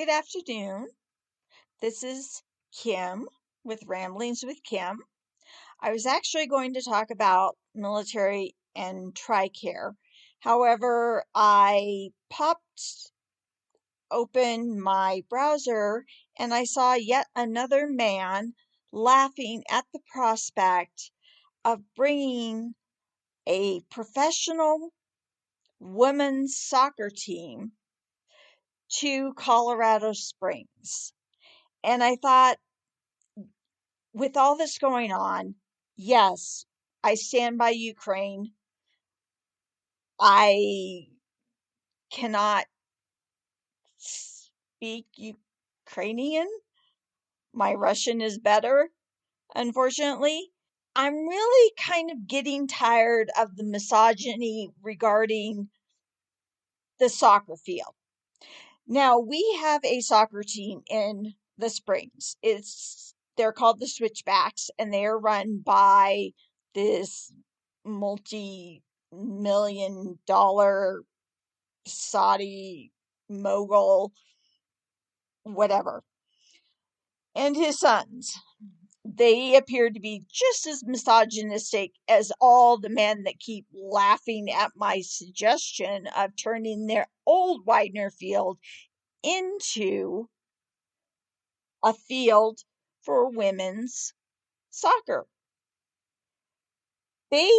Good afternoon. This is Kim with Ramblings with Kim. I was actually going to talk about military and TRICARE. However, I popped open my browser and I saw yet another man laughing at the prospect of bringing a professional women's soccer team to Colorado Springs. And I thought, with all this going on, yes, I stand by Ukraine. I cannot speak Ukrainian. My Russian is better, unfortunately. I'm really kind of getting tired of the misogyny regarding the soccer field. Now, we have a soccer team in the Springs. They're called the Switchbacks, and they are run by this multi-million-dollar Saudi mogul, whatever, and his sons. They appear to be just as misogynistic as all the men that keep laughing at my suggestion of turning their old Widener field into a field for women's soccer. They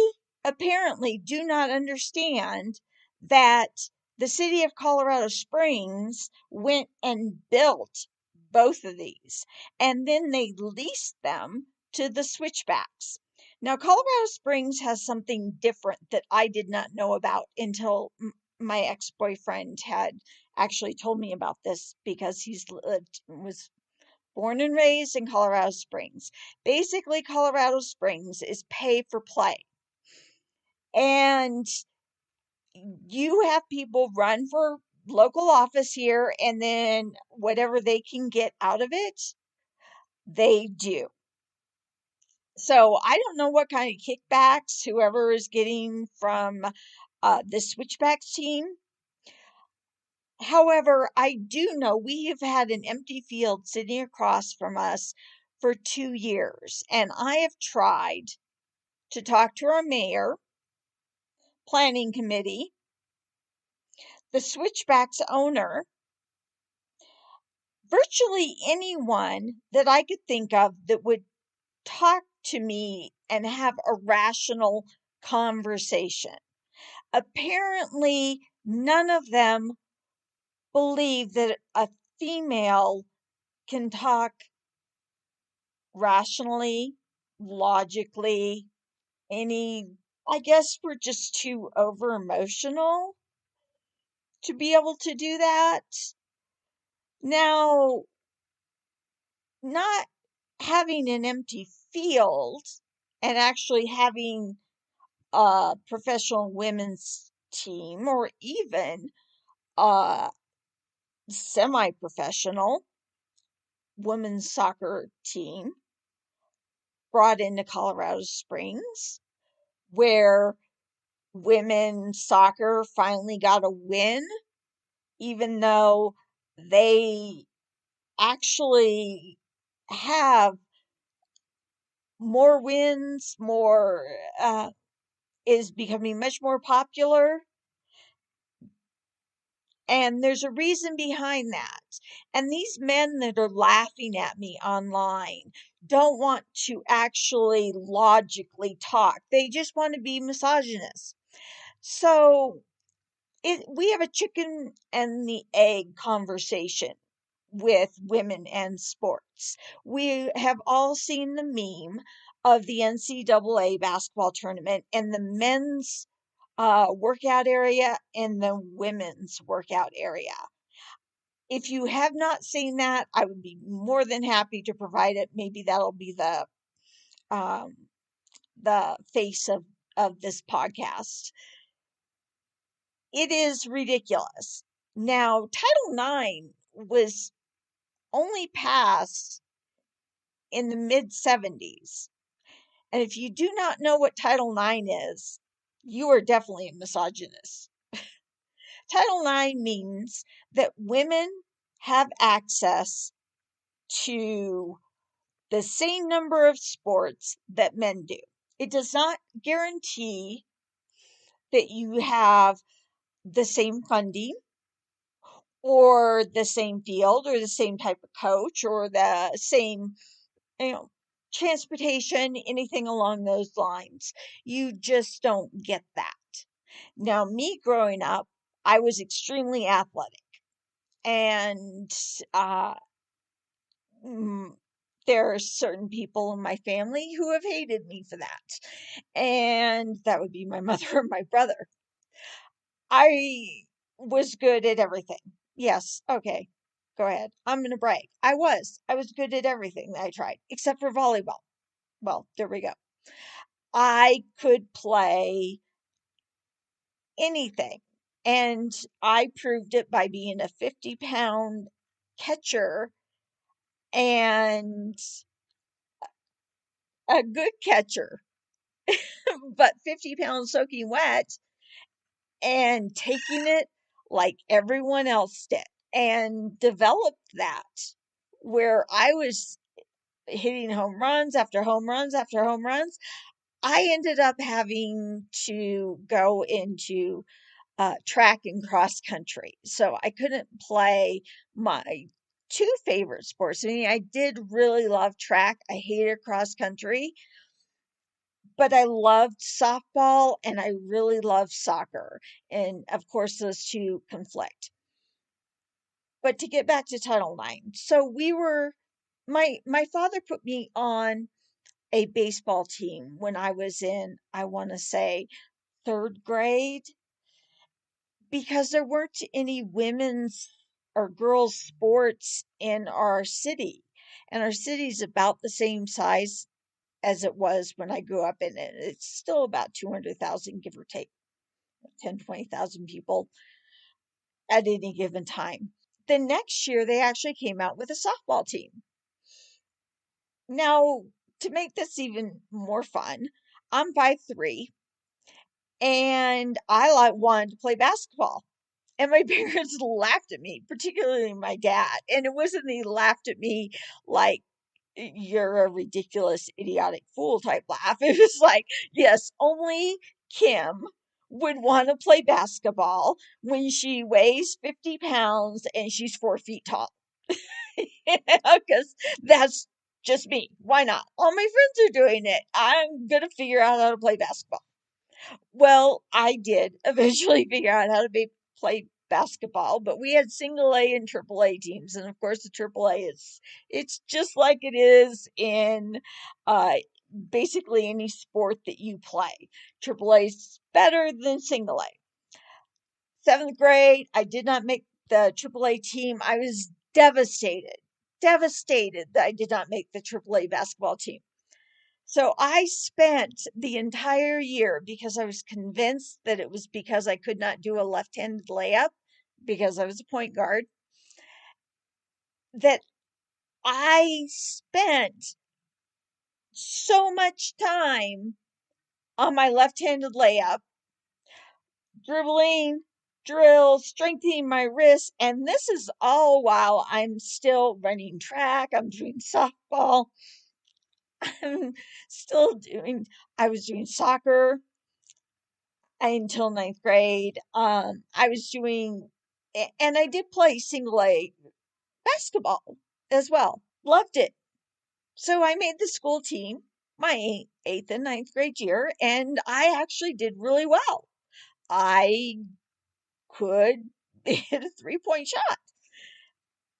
apparently do not understand that the city of Colorado Springs went and built both of these, and then they leased them to the Switchbacks. Now, Colorado Springs has something different that I did not know about until my ex-boyfriend had actually told me about this, because was born and raised in Colorado Springs. Basically, Colorado Springs is pay for play. And you have people run for local office here, and then whatever they can get out of it, they do. So I don't know what kind of kickbacks whoever is getting from the Switchbacks team. However, I do know we have had an empty field sitting across from us for 2 years, and I have tried to talk to our mayor, planning committee, the Switchbacks owner, virtually anyone that I could think of that would talk to me and have a rational conversation. Apparently, none of them believe that a female can talk rationally, logically, I guess we're just too over emotional to be able to do that. Now, not having an empty field and actually having a professional women's team, or even a semi-professional women's soccer team brought into Colorado Springs, where women's soccer finally got a win, even though they actually have more wins, is becoming much more popular. And there's a reason behind that. And these men that are laughing at me online don't want to actually logically talk. They just want to be misogynists. So we have a chicken and the egg conversation with women and sports. We have all seen the meme of the NCAA basketball tournament and the men's workout area and the women's workout area. If you have not seen that, I would be more than happy to provide it. Maybe that'll be the face of this podcast. It is ridiculous. Now, Title IX was only passed in the mid 70s. And if you do not know what Title IX is, you are definitely a misogynist. Title IX means that women have access to the same number of sports that men do. It does not guarantee that you have the same funding or the same field or the same type of coach or the same, you know, transportation, anything along those lines. You just don't get that. Now, me growing up, I was extremely athletic, and uh, mm, there are certain people in my family who have hated me for that, and that would be my mother and my brother. I was good at everything. Yes, okay, go ahead. I'm going to brag. I was good at everything that I tried, except for volleyball. Well, there we go. I could play anything. And I proved it by being a 50-pound catcher and a good catcher, but 50 pounds soaking wet and taking it like everyone else did and developed that where I was hitting home runs after home runs after home runs. I ended up having to go into track and cross country. So I couldn't play my two favorite sports. I mean, I did really love track. I hated cross country, but I loved softball and I really loved soccer. And of course, those two conflict. But to get back to Title IX, so my father put me on a baseball team when I was in, I want to say, third grade because there weren't any women's or girls' sports in our city. And our city's about the same size as it was when I grew up in it. It's still about 200,000, give or take 10, 20,000 people at any given time. The next year, they actually came out with a softball team. Now, to make this even more fun, I'm 5'3", and I wanted to play basketball. And my parents laughed at me, particularly my dad. And it wasn't they laughed at me like you're a ridiculous, idiotic fool type laugh. It was like, yes, only Kim would want to play basketball when she weighs 50 pounds and she's 4 feet tall. Because that's just me. Why not? All my friends are doing it. I'm going to figure out how to play basketball. Well, I did eventually figure out how to play basketball, but we had single A and triple A teams, and of course the triple A it's just like it is in uh basically any sport that you play. Triple A is better than single A. Seventh grade, I did not make the triple A team. I was devastated that I did not make the triple A basketball team. So I spent the entire year because I was convinced that it was because I could not do a left-handed layup because I was a point guard, that I spent so much time on my left-handed layup, dribbling, drill, strengthening my wrists, and this is all while I'm still running track, I'm doing softball, I'm still doing, I was doing soccer, until ninth grade. I was doing, and I did play single A basketball as well. Loved it. So I made the school team my eighth and ninth grade year, and I actually did really well. I could hit a 3-point shot.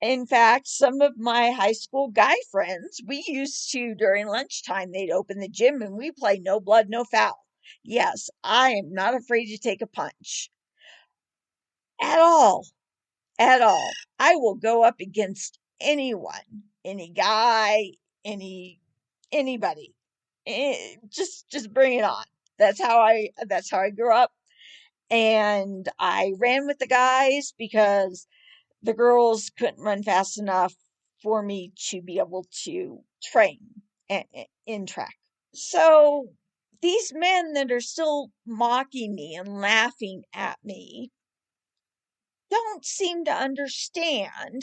In fact, some of my high school guy friends, we used to, during lunchtime, they'd open the gym and we play no blood, no foul. Yes, I am not afraid to take a punch at all. At all. I will go up against anyone, any guy, anybody. Just bring it on. That's how I grew up. And I ran with the guys because the girls couldn't run fast enough for me to be able to train in track. So these men that are still mocking me and laughing at me don't seem to understand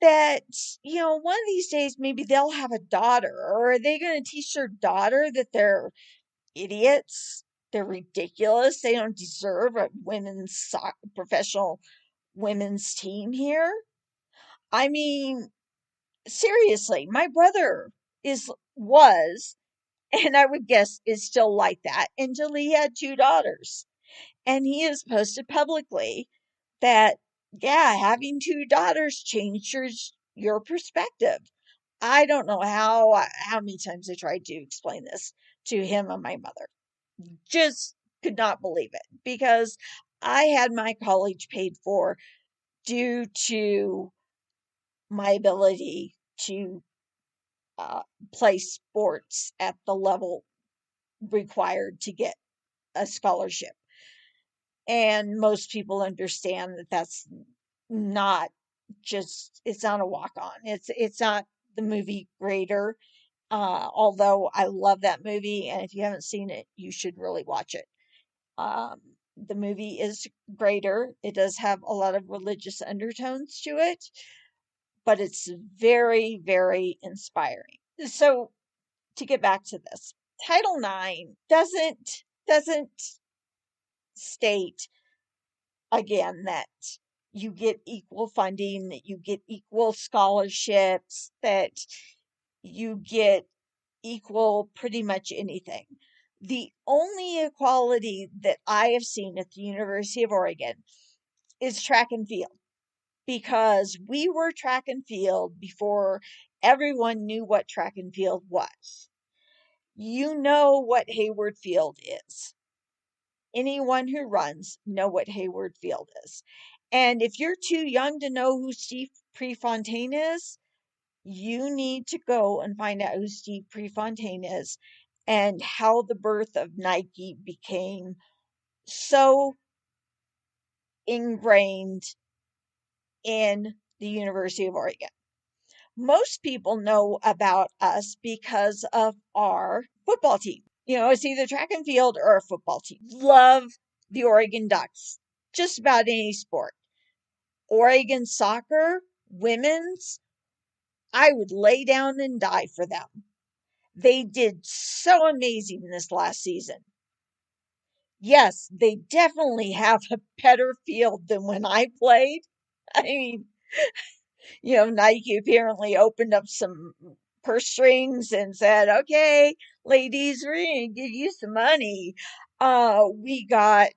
that, one of these days maybe they'll have a daughter, or are they going to teach their daughter that they're idiots? They're ridiculous. They don't deserve a professional women's team here. I mean, seriously, my brother was, and I would guess is still like that until he had two daughters. And he has posted publicly that, yeah, having two daughters changes your perspective. I don't know how many times I tried to explain this to him and my mother. Just could not believe it, because I had my college paid for due to my ability to uh, play sports at the level required to get a scholarship. And most people understand that that's not it's not a walk on. It's not the movie Grader. Although I love that movie, and if you haven't seen it, you should really watch it. Um, the movie is Grader. It does have a lot of religious undertones to it, but it's very, very inspiring. So to get back to this, Title IX doesn't state again that you get equal funding, that you get equal scholarships, that you get equal pretty much anything. The only equality that I have seen at the University of Oregon is track and field, because we were track and field before everyone knew what track and field was. You know what Hayward Field is. Anyone who runs know what Hayward Field is. And if you're too young to know who Steve Prefontaine is, you need to go and find out who Steve Prefontaine is and how the birth of Nike became so ingrained in the University of Oregon. Most people know about us because of our football team. It's either track and field or a football team. Love the Oregon Ducks, just about any sport. Oregon soccer, women's, I would lay down and die for them. They did so amazing this last season. Yes, they definitely have a better field than when I played. I mean, Nike apparently opened up some purse strings and said, okay, ladies, we're going to give you some money. We got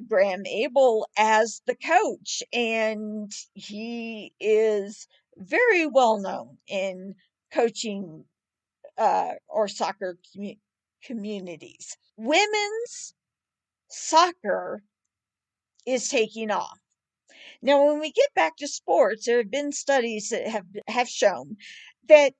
Graham Abel as the coach, and he is very well known in coaching or soccer communities. Women's soccer is taking off. Now, when we get back to sports, there have been studies that have shown that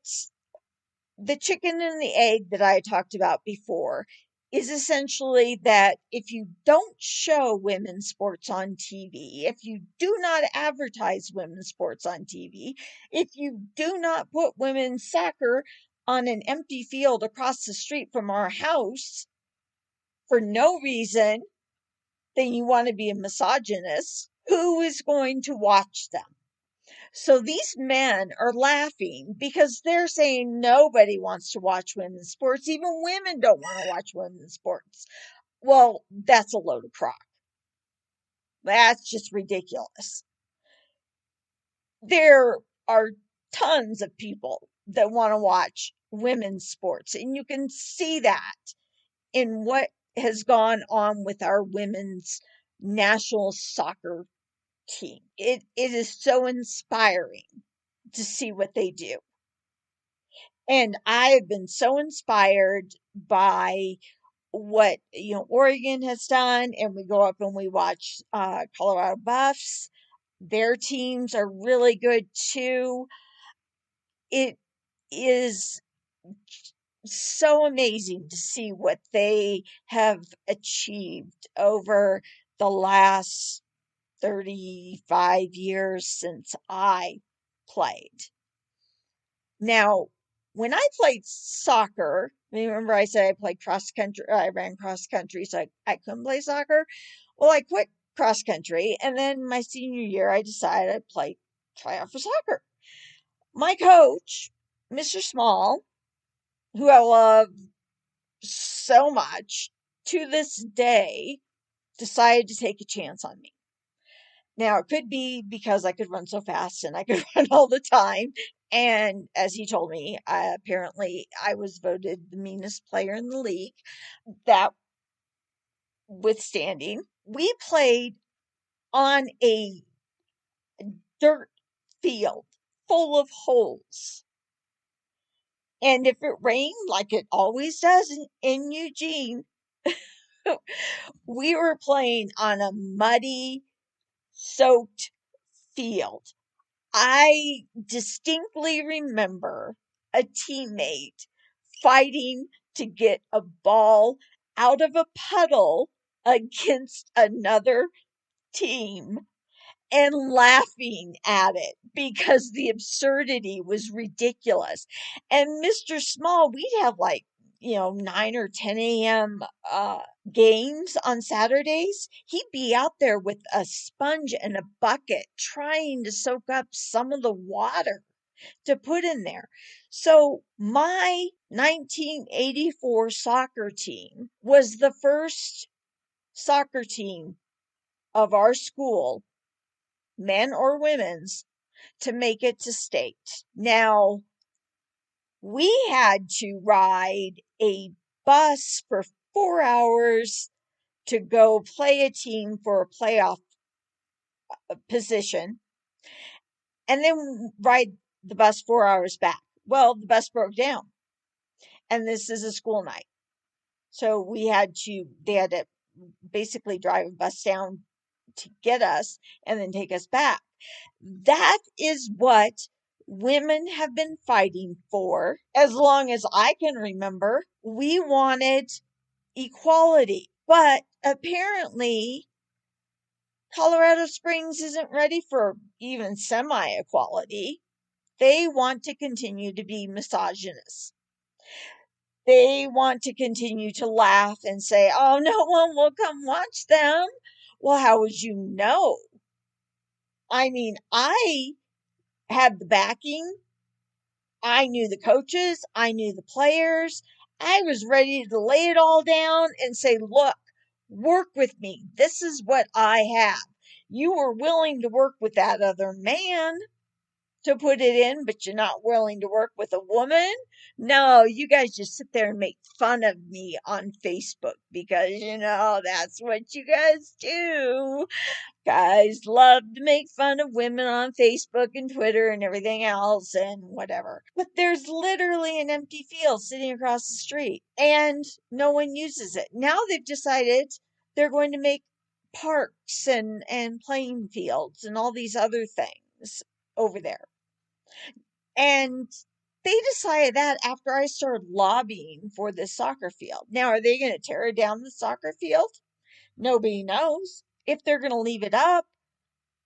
the chicken and the egg that I talked about before is essentially that if you don't show women's sports on TV, if you do not advertise women's sports on TV, if you do not put women's soccer on an empty field across the street from our house for no reason, then you want to be a misogynist. Who is going to watch them? So these men are laughing because they're saying nobody wants to watch women's sports. Even women don't want to watch women's sports. Well, that's a load of crock. That's just ridiculous. There are tons of people that want to watch women's sports, and you can see that in what has gone on with our women's national soccer team. It is so inspiring to see what they do. And I have been so inspired by what Oregon has done, and we go up and we watch Colorado Buffs. Their teams are really good too. It is so amazing to see what they have achieved over the last 35 years since I played. Now, when I played soccer, remember I said I played cross country, I ran cross country, so I couldn't play soccer. Well, I quit cross country, and then my senior year, I decided I'd try out for soccer. My coach, Mr. Small, who I love so much, to this day, decided to take a chance on me. Now, it could be because I could run so fast and I could run all the time. And as he told me, apparently I was voted the meanest player in the league. That withstanding, we played on a dirt field full of holes. And if it rained, like it always does in Eugene, we were playing on a muddy, soaked field. I distinctly remember a teammate fighting to get a ball out of a puddle against another team and laughing at it because the absurdity was ridiculous. And Mr. Small, we'd have like, 9 or 10 a.m. Games on Saturdays. He'd be out there with a sponge and a bucket trying to soak up some of the water to put in there. So my 1984 soccer team was the first soccer team of our school, men or women's, to make it to state. Now, we had to ride a bus for 4 hours to go play a team for a playoff position and then ride the bus 4 hours back. Well, the bus broke down and this is a school night. So they had to basically drive a bus down to get us and then take us back. That is what women have been fighting for as long as I can remember. We wanted equality, but apparently Colorado Springs isn't ready for even semi equality. They want to continue to be misogynist. They want to continue to laugh and say, oh, no one will come watch them. Well, how would you know? I mean, I had the backing. I knew the coaches. I knew the players. I was ready to lay it all down and say, look, work with me. This is what I have. You were willing to work with that other man to put it in, but you're not willing to work with a woman. No, you guys just sit there and make fun of me on Facebook because, that's what you guys do. Guys love to make fun of women on Facebook and Twitter and everything else and whatever. But there's literally an empty field sitting across the street and no one uses it. Now they've decided they're going to make parks and playing fields and all these other things over there. And they decided that after I started lobbying for this soccer field. Now, are they going to tear down the soccer field? Nobody knows. If they're going to leave it up,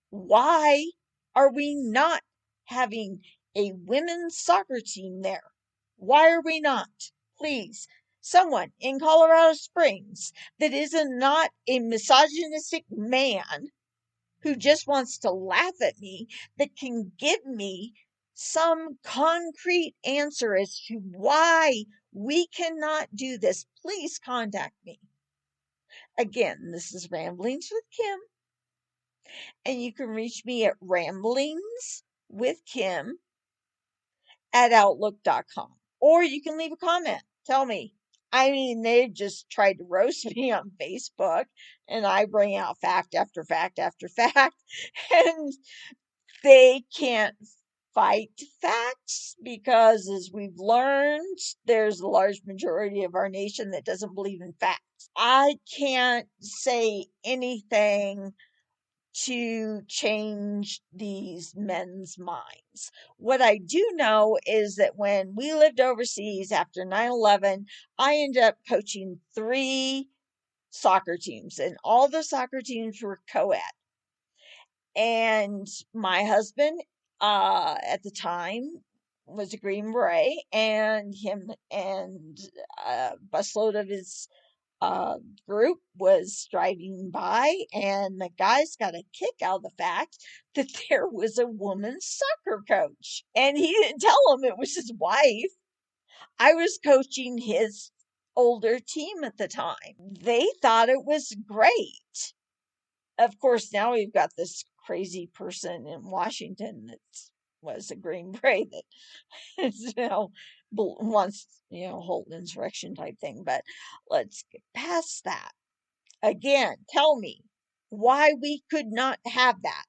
why are we not having a women's soccer team there? Why are we not? Please, someone in Colorado Springs that is not a misogynistic man who just wants to laugh at me, that can give me some concrete answer as to why we cannot do this, please contact me. Again, this is Ramblings with Kim, and you can reach me at ramblingswithkim@outlook.com. Or you can leave a comment. Tell me. I mean, they just tried to roast me on Facebook, and I bring out fact after fact after fact, and they can't fight facts because, as we've learned, there's a large majority of our nation that doesn't believe in facts. I can't say anything to change these men's minds. What I do know is that when we lived overseas after 9/11, I ended up coaching 3 soccer teams, and all the soccer teams were co ed. And my husband, at the time, was a Green Beret, and him and a busload of his group was driving by, and the guys got a kick out of the fact that there was a woman's soccer coach. And he didn't tell them it was his wife. I was coaching his older team at the time. They thought it was great. Of course, now we've got this crazy person in Washington that was a Green Beret that wants, whole insurrection type thing. But let's get past that. Again, tell me why we could not have that.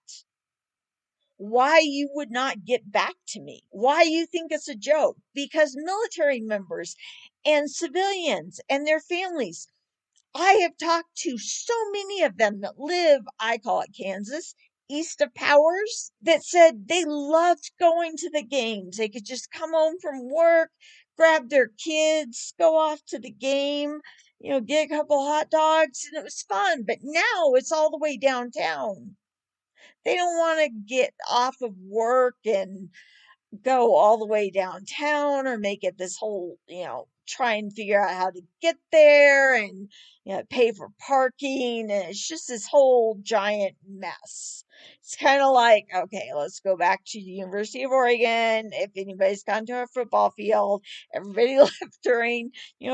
Why you would not get back to me. Why you think it's a joke. Because military members and civilians and their families, I have talked to so many of them that live, I call it Kansas, east of Powers, that said they loved going to the games. They could just come home from work, grab their kids, go off to the game, get a couple hot dogs, and it was fun. But now it's all the way downtown. They don't want to get off of work and go all the way downtown or make it this whole, try and figure out how to get there and, pay for parking. And it's just this whole giant mess. It's kind of like, okay, let's go back to the University of Oregon. If anybody's gone to a football field, everybody left during,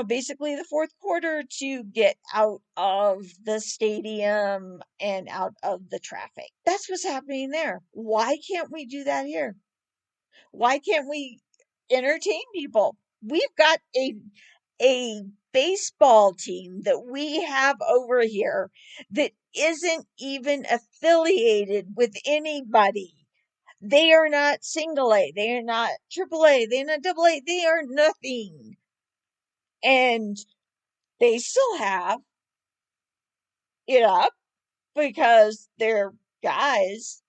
basically the fourth quarter to get out of the stadium and out of the traffic. That's what's happening there. Why can't we do that here? Why can't we entertain people? We've got a baseball team that we have over here that isn't even affiliated with anybody. They are not single A, they are not triple A, they're not double A, they are nothing. And they still have it up because they're guys,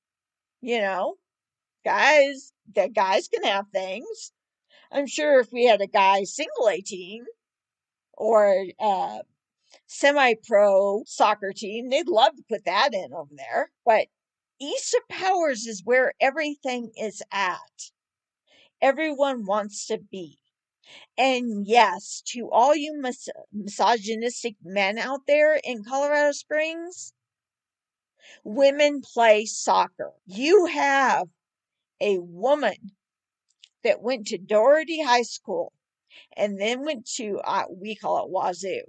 guys, that guys can have things. I'm sure if we had a guys single A team or semi-pro soccer team, they'd love to put that in over there. But East of Powers is where everything is at. Everyone wants to be. And yes, to all you misogynistic men out there in Colorado Springs, women play soccer. You have a woman that went to Doherty High School and then went to, we call it Wazoo,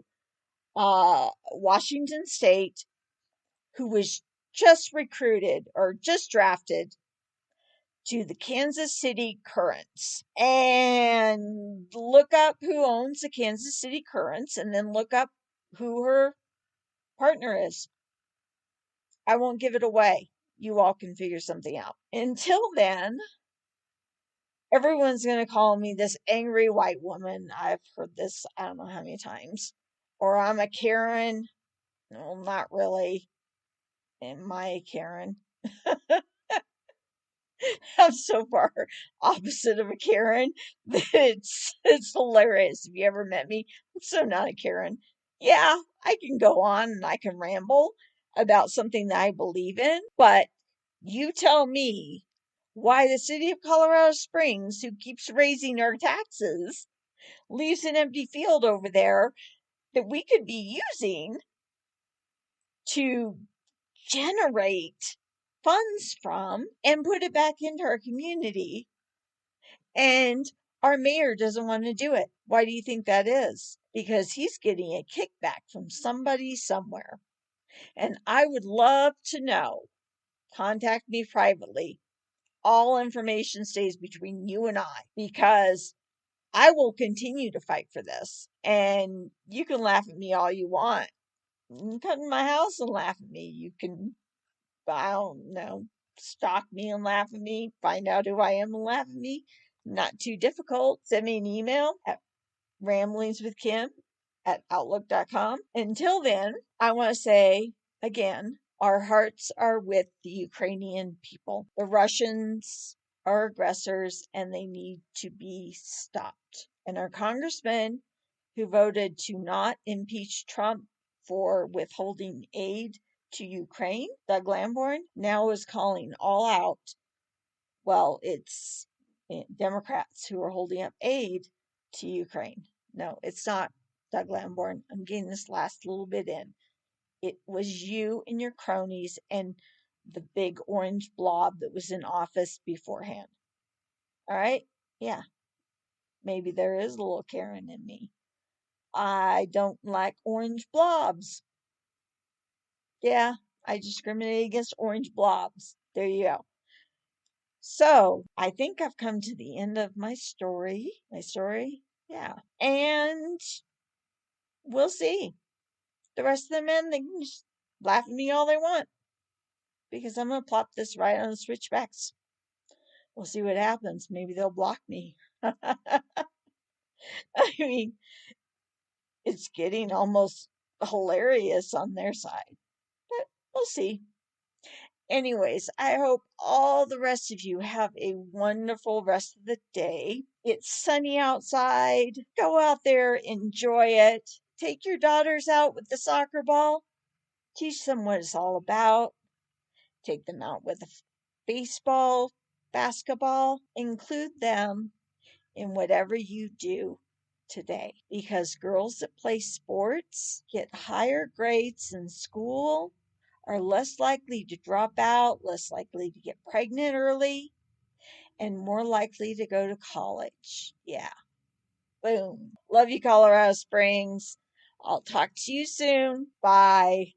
Washington State, who was just recruited or just drafted to the Kansas City Currents. And look up who owns the Kansas City Currents and then look up who her partner is. I won't give it away. You all can figure something out. Until then, everyone's going to call me this angry white woman. I've heard this I don't know how many times. Or I'm a Karen. No, not really. Am I a Karen? I'm so far opposite of a Karen that it's hilarious. If you ever met me, I'm so not a Karen. Yeah, I can go on and I can ramble about something that I believe in, but you tell me why the city of Colorado Springs, who keeps raising our taxes, leaves an empty field over there that we could be using to generate funds from and put it back into our community. And our mayor doesn't want to do it. Why do you think that is? Because he's getting a kickback from somebody somewhere. And I would love to know. Contact me privately. All information stays between you and I because I will continue to fight for this. And you can laugh at me all you want. You can come to my house and laugh at me. You can, I don't know, stalk me and laugh at me, find out who I am and laugh at me. Not too difficult. Send me an email at ramblingswithkim@outlook.com. Until then, I want to say again, our hearts are with the Ukrainian people. The Russians are aggressors and they need to be stopped. And our congressman who voted to not impeach Trump for withholding aid to Ukraine, Doug Lamborn, now is calling all out. Well, it's Democrats who are holding up aid to Ukraine. No, it's not Doug Lamborn, I'm getting this last little bit in. It was you and your cronies and the big orange blob that was in office beforehand. All right? Yeah, maybe there is a little Karen in me. I don't like orange blobs. Yeah, I discriminate against orange blobs. There you go. So I think I've come to the end of my story. Yeah. And we'll see. The rest of the men, they can just laugh at me all they want because I'm going to plop this right on the switchbacks. We'll see what happens. Maybe they'll block me. I mean, it's getting almost hilarious on their side, but we'll see. Anyways, I hope all the rest of you have a wonderful rest of the day. It's sunny outside. Go out there, enjoy it. Take your daughters out with the soccer ball. Teach them what it's all about. Take them out with a baseball, basketball. Include them in whatever you do today because girls that play sports get higher grades in school, are less likely to drop out, less likely to get pregnant early, and more likely to go to college. Yeah. Boom. Love you, Colorado Springs. I'll talk to you soon. Bye.